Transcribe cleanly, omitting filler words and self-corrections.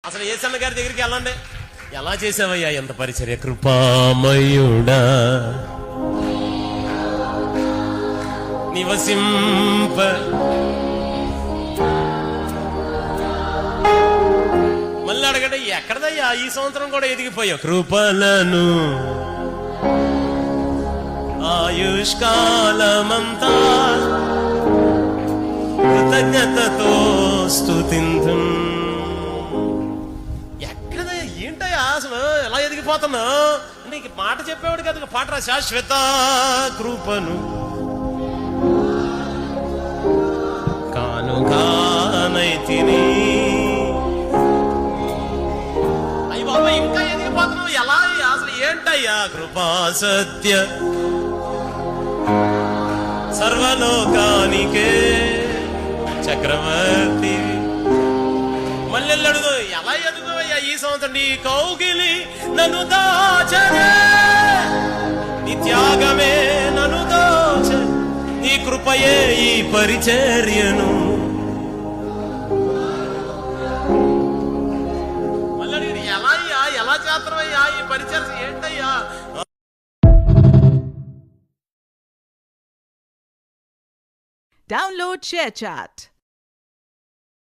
అసలు ఏసన్న గారి దగ్గరికి వెళ్ళండి. ఎలా చేసావయ్యా ఎంత పరిచర్య, కృపామయుడా నివసింప. మళ్ళీ అడగండి, ఎక్కడదయ్యా ఈ సంవత్సరం కూడా ఎదిగిపోయావు? కృపలను ఆయుష్కాలమంతా కృతజ్ఞతతో స్తుతింతు. ఎక్కడదయ్యా, ఏంటయ్యా అసలు ఎలా ఎదిగిపోతున్నా అంటే ఇంక పాట చెప్పేవాడు కదా, పాట రా. శాశ్వత కృపను కానుకానైతిని. అయ్యి బాబా ఇంకా ఎదిగిపోతున్నావు, ఎలా అసలు ఏంటయ్యా? కృపా సత్య సర్వలోకానికే చక్రవర్తి. మళ్ళీ అడుగు, ఎలా ఎదుగువయ్యా ఈ సంవత్సరం? నీ కౌగిలి నన్ను దాచనే, నీ త్యాగమే నన్ను దాచ, నీ కృపయే ఈ పరిచర్యను. మళ్ళీ అడిగి, ఎలా చేస్తావయ్యా ఈ పరిచర్య ఏంటయ్యా? Download ShareChat.